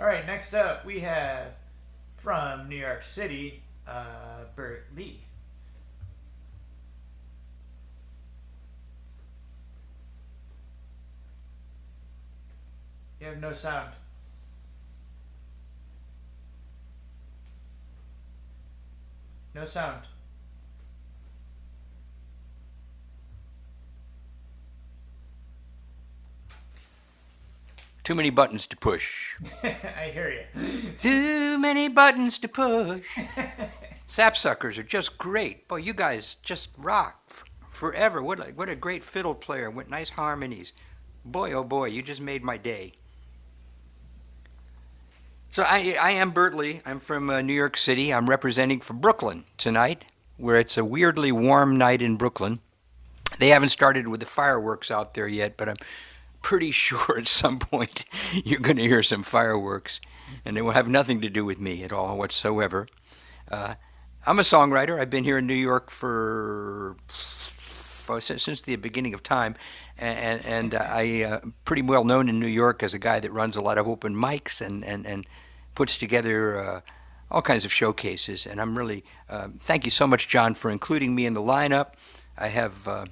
All right, next up we have from New York City, Bert Lee. You have no sound. No sound. Too many buttons to push. I hear you. Too many buttons to push. Sapsuckers are just great. Boy, you guys just rock forever. What a great fiddle player. What nice harmonies. Boy, oh boy, you just made my day. So I am Bert Lee. I'm from New York City. I'm representing for Brooklyn tonight, where it's a weirdly warm night in Brooklyn. They haven't started with the fireworks out there yet, but I'm pretty sure at some point you're going to hear some fireworks, and it will have nothing to do with me at all whatsoever. I'm a songwriter. I've been here in New York since the beginning of time, and I pretty well known in New York as a guy that runs a lot of open mics and puts together all kinds of showcases. And I'm really thank you so much, John, for including me in the lineup. I have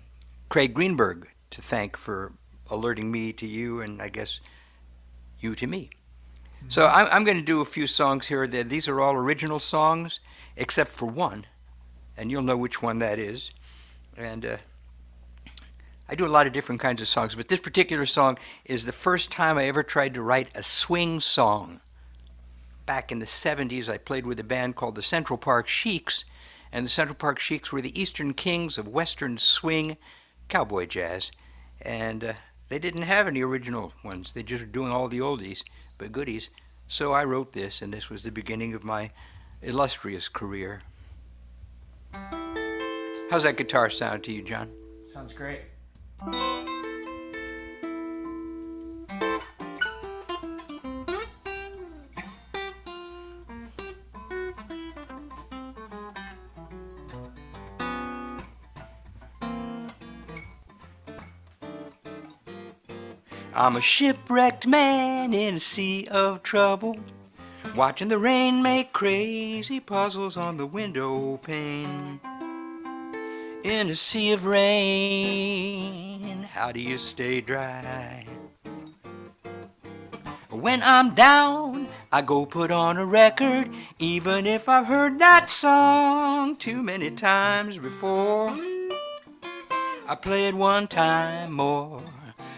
Craig Greenberg to thank for alerting me to you, and I guess you to me. So I'm going to do a few songs here. These are all original songs, except for one, and you'll know which one that is. And I do a lot of different kinds of songs, but this particular song is the first time I ever tried to write a swing song. Back in the 70s, I played with a band called the Central Park Sheiks, and the Central Park Sheiks were the Eastern Kings of Western swing cowboy jazz. And they didn't have any original ones. They just were doing all the oldies but goodies. So I wrote this, and this was the beginning of my illustrious career. How's that guitar sound to you, John? Sounds great. I'm a shipwrecked man in a sea of trouble, watching the rain make crazy puzzles on the window pane. In a sea of rain, how do you stay dry? When I'm down, I go put on a record, even if I've heard that song too many times before. I play it one time more,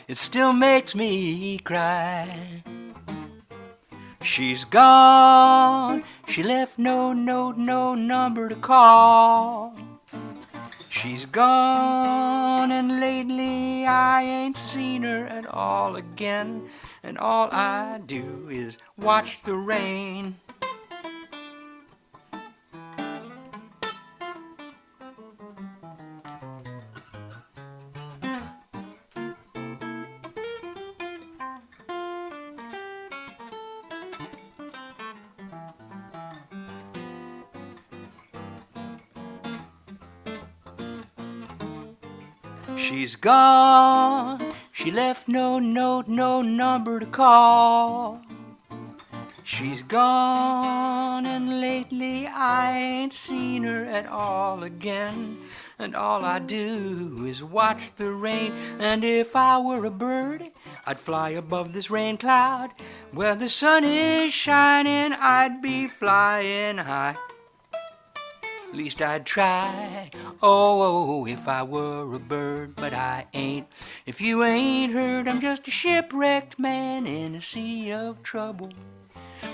it still makes me cry. She's gone, she left no note, no number to call. She's gone, and lately I ain't seen her at all again, and all I do is watch the rain. She's gone, she left no note, no number to call. She's gone, and lately I ain't seen her at all again, and all I do is watch the rain. And if I were a bird, I'd fly above this rain cloud. Where the sun is shining, I'd be flying high. At least I'd try. Oh, if I were a bird, but I ain't. If you ain't heard, I'm just a shipwrecked man in a sea of trouble,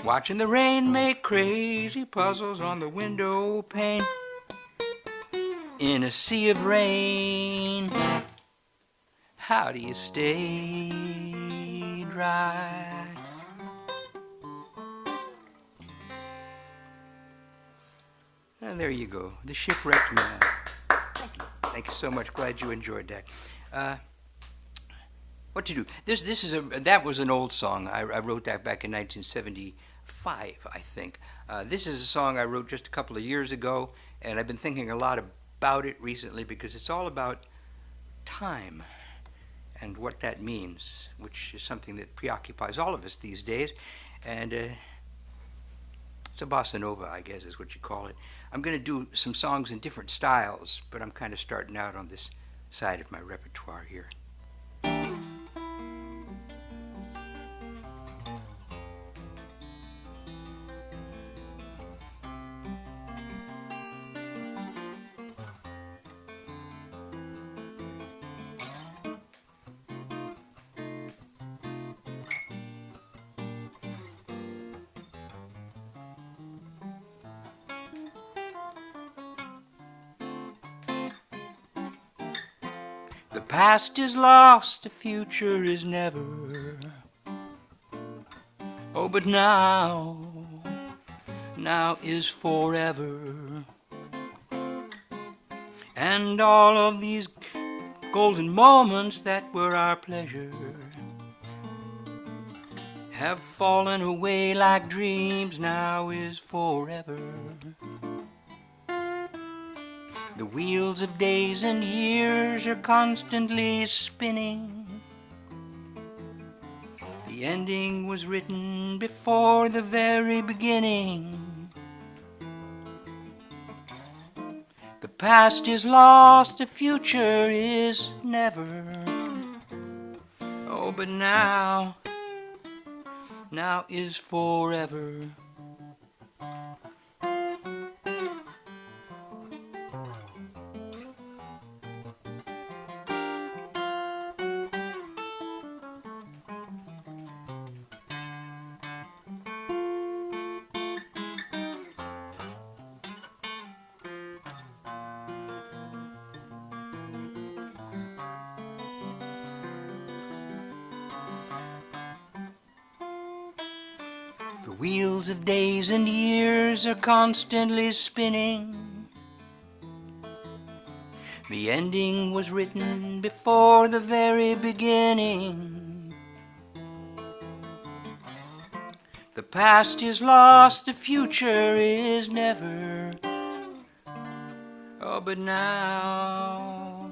watching the rain make crazy puzzles on the window pane. In a sea of rain, how do you stay dry? And there you go, the shipwrecked man. Thank you. Thank you so much. Glad you enjoyed that. What to do? That was an old song. I wrote that back in 1975, I think. This is a song I wrote just a couple of years ago, and I've been thinking a lot about it recently because it's all about time and what that means, which is something that preoccupies all of us these days. and it's a bossa nova, I guess is what you call it. I'm going to do some songs in different styles, but I'm kind of starting out on this side of my repertoire here. The past is lost, the future is never. Oh, but now is forever. And all of these golden moments that were our pleasure have fallen away like dreams, now is forever. The wheels of days and years are constantly spinning. The ending was written before the very beginning. The past is lost, the future is never. Oh, but now is forever. The wheels of days and years are constantly spinning. The ending was written before the very beginning. The past is lost, the future is never. Oh, but now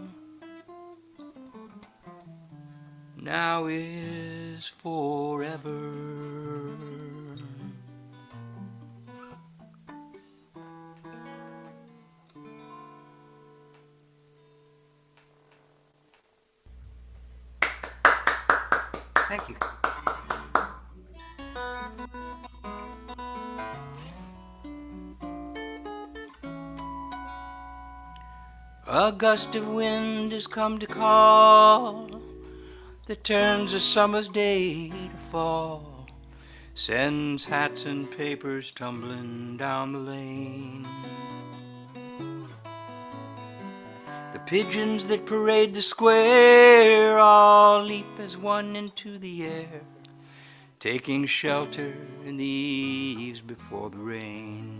is forever. Thank you. A gust of wind has come to call, that turns a summer's day to fall, sends hats and papers tumbling down the lane. The pigeons that parade the square all leap as one into the air, taking shelter in the eaves before the rain.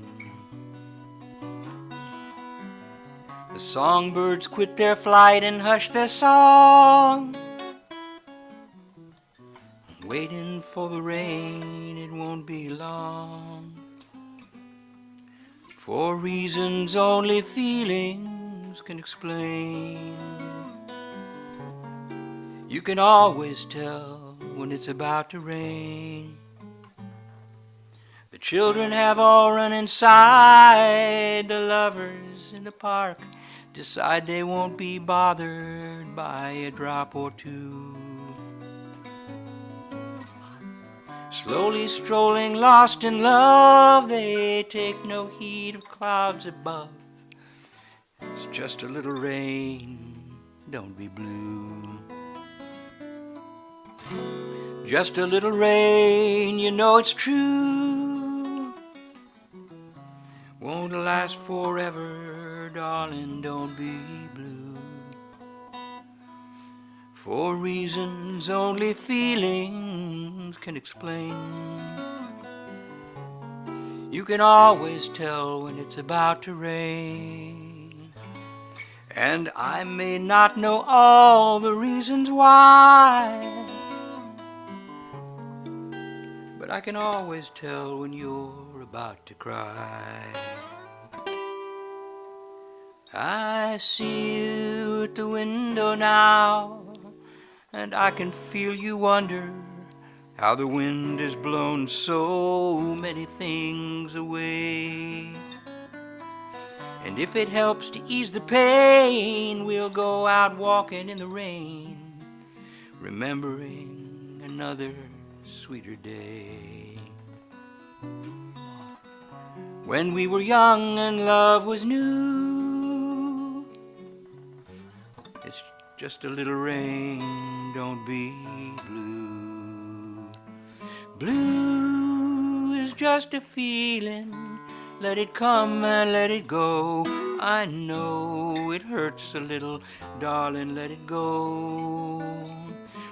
The songbirds quit their flight and hush their song, waiting for the rain, it won't be long. For reasons only feelings can explain, you can always tell when it's about to rain. The children have all run inside, the lovers in the park decide they won't be bothered by a drop or two. Slowly strolling lost in love, they take no heed of clouds above. It's just a little rain, don't be blue. Just a little rain, you know it's true. Won't last forever, darling, don't be blue. For reasons only feelings can explain, you can always tell when it's about to rain. And I may not know all the reasons why, but I can always tell when you're about to cry. I see you at the window now, and I can feel you wonder how the wind has blown so many things away. And if it helps to ease the pain, we'll go out walking in the rain, remembering another sweeter day. When we were young and love was new, it's just a little rain, don't be blue. Blue is just a feeling, let it come and let it go. I know it hurts a little, darling, let it go.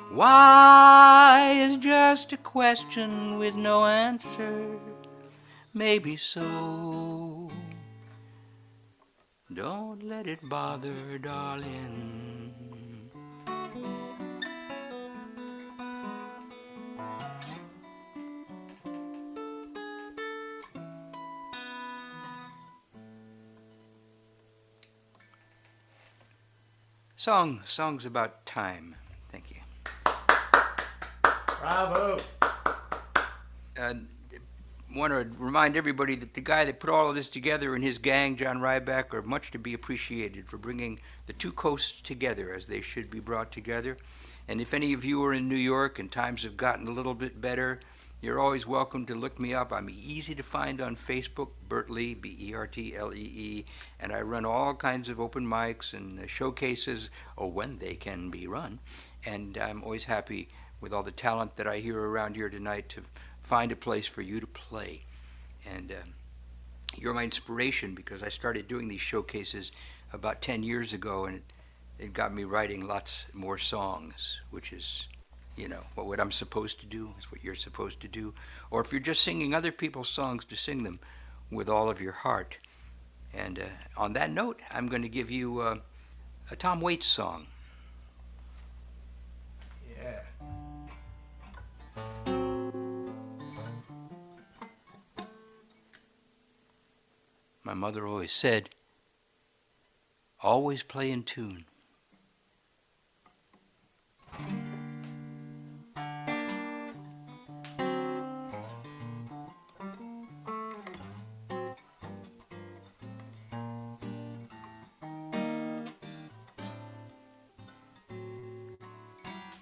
Why is just a question with no answer. Maybe so. Don't let it bother, darling. Songs about time. Thank you. Bravo. Want to remind everybody that the guy that put all of this together and his gang, John Ryback, are much to be appreciated for bringing the two coasts together as they should be brought together. And if any of you are in New York and times have gotten a little bit better, you're always welcome to look me up. I'm easy to find on Facebook, Bert Lee, Bertlee, and I run all kinds of open mics and showcases, when they can be run. And I'm always happy with all the talent that I hear around here tonight to find a place for you to play. And you're my inspiration, because I started doing these showcases about 10 years ago, and it got me writing lots more songs, which is, what I'm supposed to do is what you're supposed to do. Or if you're just singing other people's songs, to sing them with all of your heart. And on that note, I'm going to give you a Tom Waits song. Yeah. My mother always said, always play in tune.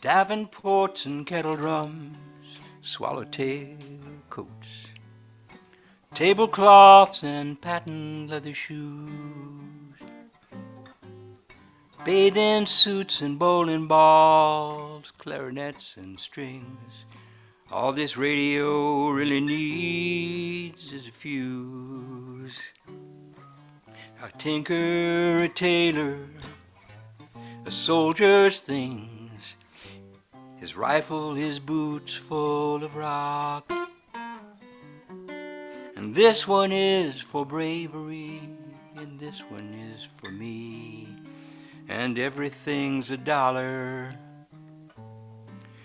Davenports and kettle drums, swallowtail coats, tablecloths and patent leather shoes, bathing suits and bowling balls, clarinets and strings. All this radio really needs is a fuse. A tinker, a tailor, a soldier's things, his rifle, his boots full of rock. And this one is for bravery, and this one is for me. And everything's $1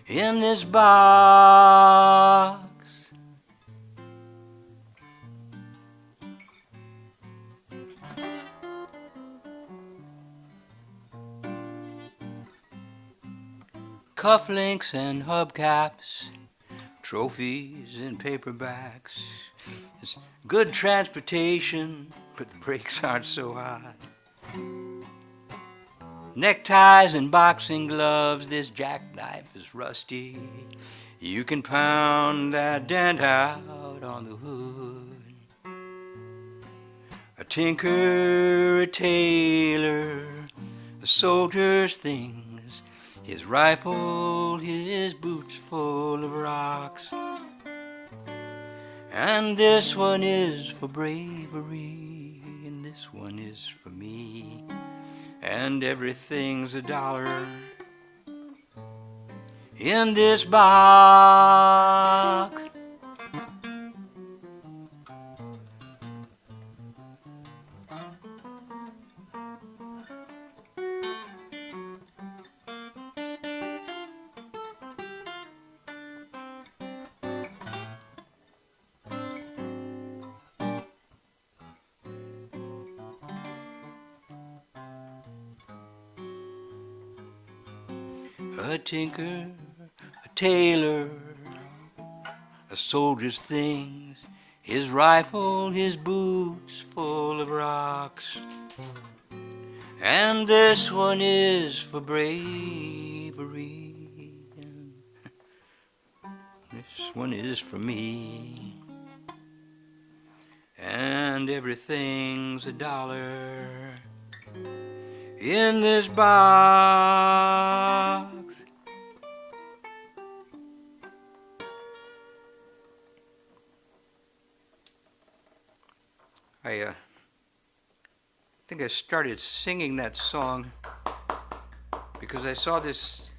in this box. Cufflinks and hubcaps, trophies and paperbacks. It's good transportation, but the brakes aren't so hot. Neckties and boxing gloves, this jackknife is rusty. You can pound that dent out on the hood. A tinker, a tailor, a soldier's things, his rifle, his boots full of rocks. And this one is for bravery, and this one is for me. And everything's $1 in this box. A tinker, a tailor, a soldier's things, his rifle, his boots full of rocks. And this one is for bravery. This one is for me. And everything's $1 in this box. I think I started singing that song because I saw this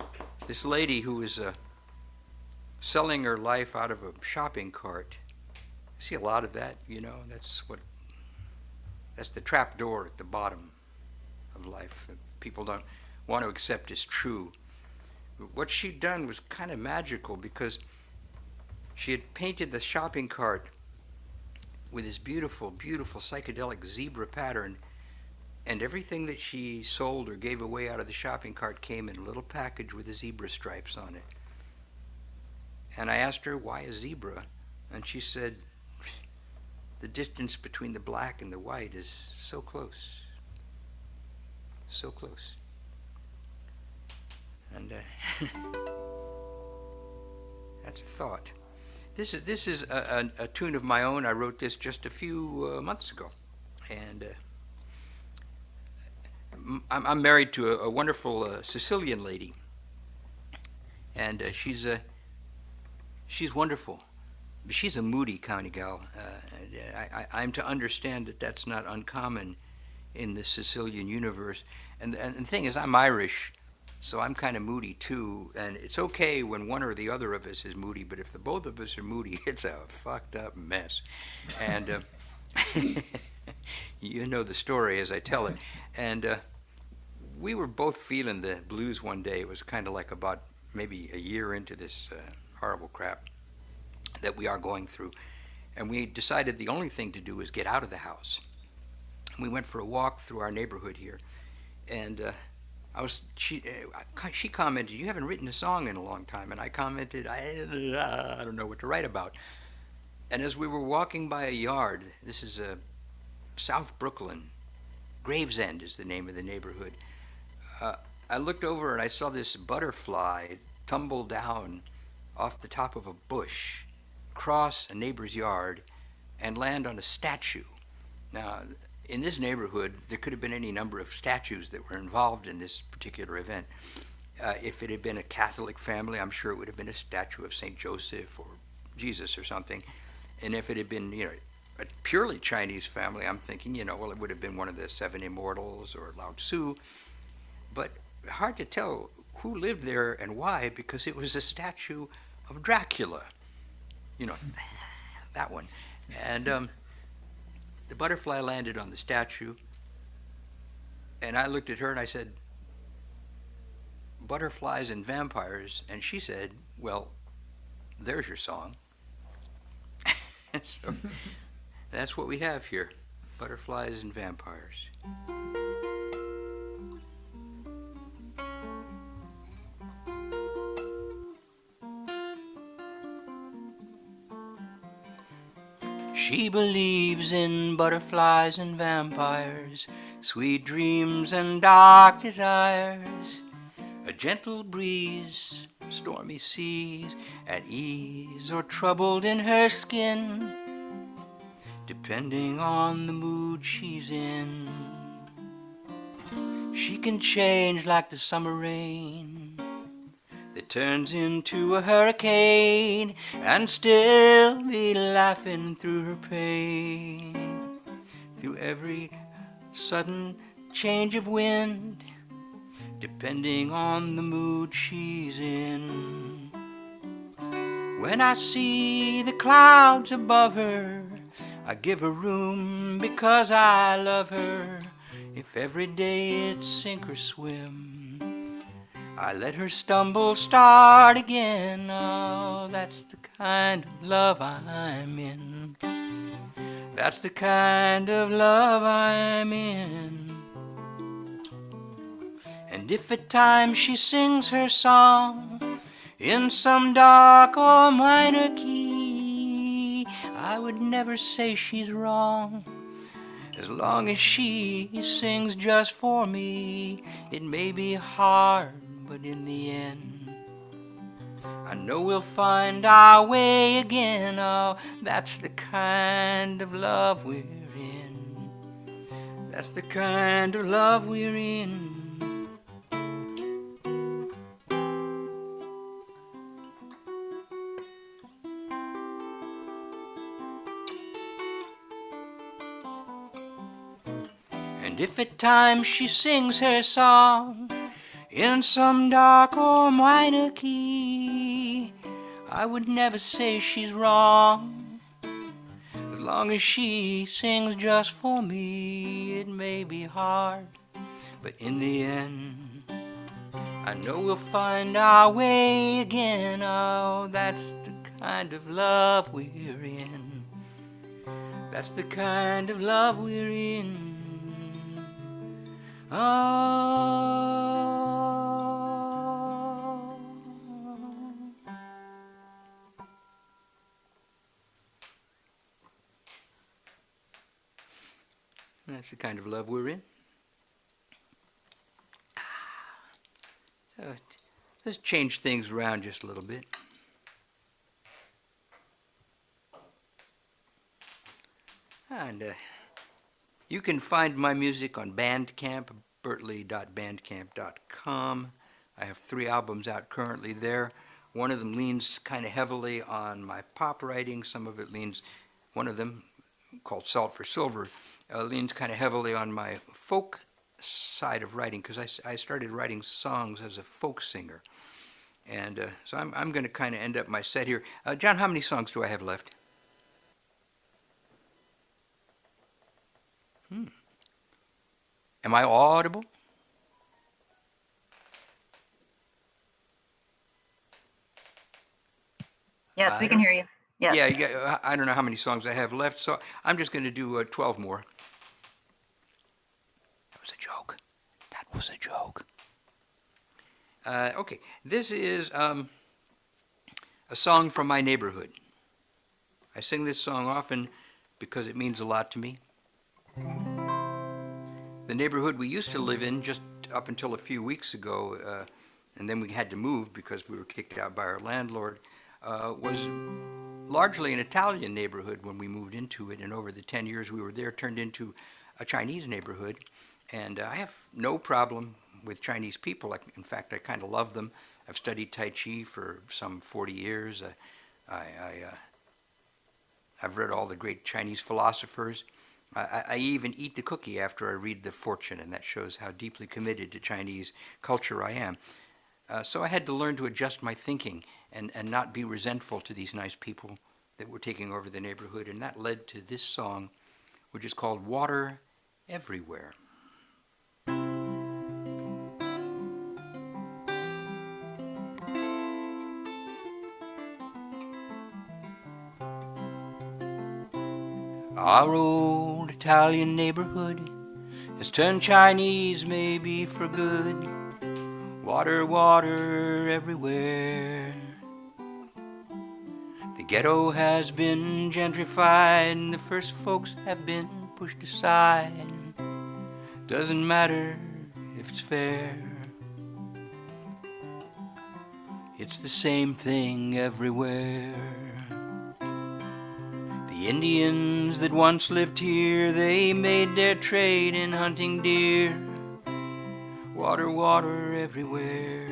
lady who was selling her life out of a shopping cart. I see a lot of that, you know. That's the trap door at the bottom of life that people don't want to accept as true. What she'd done was kind of magical because she had painted the shopping cart with this beautiful, beautiful psychedelic zebra pattern, and everything that she sold or gave away out of the shopping cart came in a little package with the zebra stripes on it. And I asked her, why a zebra? And she said, the distance between the black and the white is so close. So close. And that's a thought. This is a tune of my own. I wrote this just a few months ago, and I'm married to a wonderful Sicilian lady, and she's wonderful. She's a moody kind of gal. I'm to understand that that's not uncommon in the Sicilian universe. And the thing is, I'm Irish, so I'm kind of moody too. And it's okay when one or the other of us is moody, but if the both of us are moody, it's a fucked up mess. And you know the story as I tell it. And we were both feeling the blues one day. It was kind of like about maybe a year into this horrible crap that we are going through. And we decided the only thing to do is get out of the house. We went for a walk through our neighborhood here, and she commented, you haven't written a song in a long time. And I commented, I don't know what to write about. And as we were walking by a yard, this is South Brooklyn, Gravesend is the name of the neighborhood, I looked over and I saw this butterfly tumble down off the top of a bush, cross a neighbor's yard, and land on a statue. Now, in this neighborhood, there could have been any number of statues that were involved in this particular event. If it had been a Catholic family, I'm sure it would have been a statue of St. Joseph or Jesus or something. And if it had been, a purely Chinese family, I'm thinking, well, it would have been one of the Seven Immortals or Lao Tzu. But hard to tell who lived there and why, because it was a statue of Dracula. That one. And the butterfly landed on the statue, and I looked at her and I said, butterflies and vampires, and she said, well, there's your song. So that's what we have here, butterflies and vampires. She believes in butterflies and vampires, sweet dreams and dark desires, a gentle breeze, stormy seas, at ease or troubled in her skin, depending on the mood she's in. She can change like the summer rain that turns into a hurricane and still be laughing through her pain, through every sudden change of wind, depending on the mood she's in. When I see the clouds above her, I give her room because I love her. If every day it's sink or swim, I let her stumble, start again. Oh, that's the kind of love I'm in. That's the kind of love I'm in. And if at times she sings her song in some dark or minor key, I would never say she's wrong. As long as she sings just for me, it may be hard, but in the end, I know we'll find our way again. Oh, that's the kind of love we're in. That's the kind of love we're in. And if at times she sings her song in some dark or minor key, I would never say she's wrong. As long as she sings just for me, it may be hard, but in the end, I know we'll find our way again. Oh, that's the kind of love we're in. That's the kind of love we're in. Oh. That's the kind of love we're in. So let's change things around just a little bit. And you can find my music on Bandcamp, bertlee.bandcamp.com. I have 3 albums out currently there. One of them leans kind of heavily on my pop writing. Some of it leans, one of them, called Salt for Silver, leans kind of heavily on my folk side of writing, because I started writing songs as a folk singer. And so I'm going to kind of end up my set here. John, how many songs do I have left? Am I audible? Yes, we can hear you. Yes. Yeah, I don't know how many songs I have left, so I'm just going to do 12 more. That was a joke. That was a joke. Okay, this is a song from my neighborhood. I sing this song often because it means a lot to me. The neighborhood we used to live in, just up until a few weeks ago, and then we had to move because we were kicked out by our landlord, was largely an Italian neighborhood when we moved into it, and over the 10 years we were there, turned into a Chinese neighborhood. And I have no problem with Chinese people. In fact, I kind of love them. I've studied Tai Chi for some 40 years. I've read all the great Chinese philosophers. I even eat the cookie after I read The Fortune, and that shows how deeply committed to Chinese culture I am. So I had to learn to adjust my thinking and not be resentful to these nice people that were taking over the neighborhood, and that led to this song, which is called Water Everywhere. Our old Italian neighborhood has turned Chinese, maybe for good. Water, water everywhere. The ghetto has been gentrified, and the first folks have been pushed aside. Doesn't matter if it's fair. It's the same thing everywhere. The Indians that once lived here, they made their trade in hunting deer. Water, water everywhere.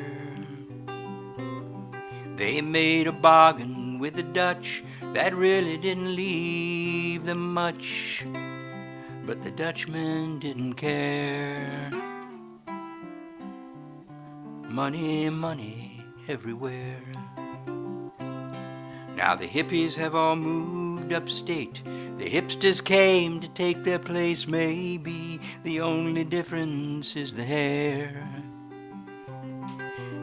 They made a bargain with the Dutch that really didn't leave them much, but the Dutchmen didn't care. Money, money everywhere. Now the hippies have all moved upstate. The hipsters came to take their place. Maybe the only difference is the hair.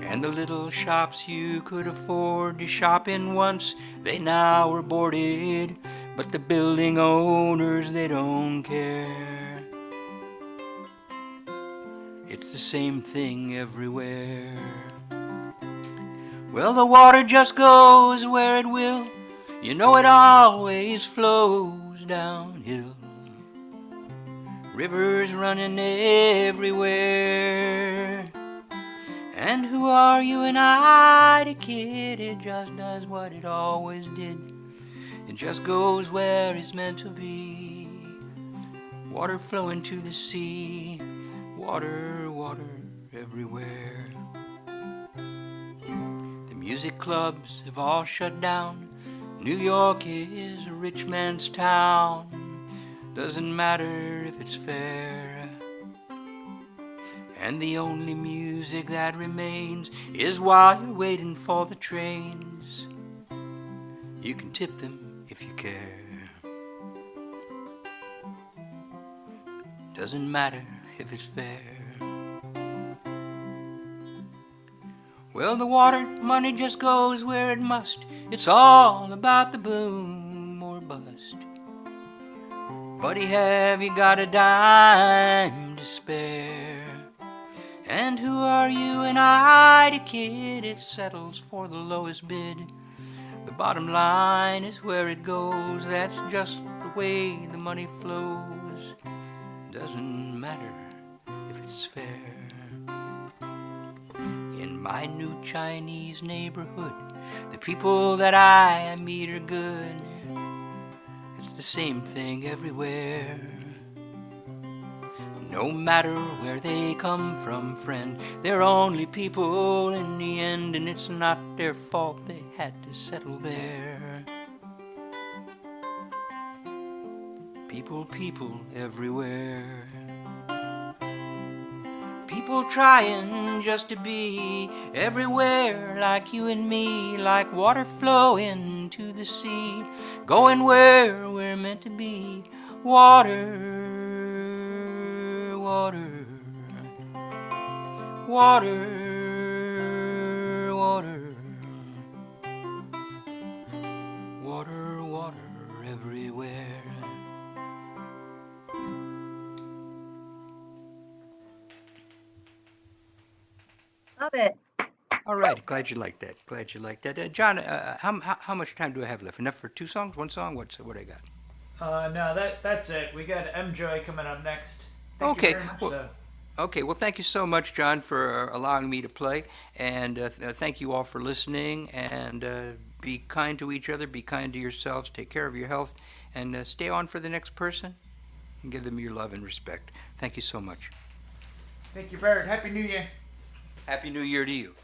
And the little shops you could afford to shop in once, they now are boarded. But the building owners, they don't care. It's the same thing everywhere. Well, the water just goes where it will. You know it always flows downhill. Rivers running everywhere. And who are you and I, the kid? It just does what it always did. It just goes where it's meant to be. Water flowing to the sea. Water, water everywhere. The music clubs have all shut down. New York is a rich man's town. Doesn't matter if it's fair. And the only music that remains is while you're waiting for the trains. You can tip them if you care. Doesn't matter if it's fair. Well, the water money just goes where it must. It's all about the boom or bust. Buddy, have you got a dime to spare? And who are you and I, the kid? It settles for the lowest bid. The bottom line is where it goes. That's just the way the money flows. Doesn't matter if it's fair. In my new Chinese neighborhood, the people that I meet are good. It's the same thing everywhere. No matter where they come from, friend, they're only people in the end, and it's not their fault they had to settle there. People, people everywhere. People trying just to be everywhere like you and me, like water flowing to the sea, going where we're meant to be. Water, water, water, water, water, water everywhere. Love it. All right, glad you liked that. Glad you liked that. John, how much time do I have left? Enough for 2 songs? 1 song? What I got? No, that's it. We got M Joy coming up next. Thank you Okay. very much, Well, though. okay. Well, thank you so much, John, for allowing me to play, and thank you all for listening. And be kind to each other. Be kind to yourselves. Take care of your health, and stay on for the next person, and give them your love and respect. Thank you so much. Thank you, Bert. Happy New Year. Happy New Year to you.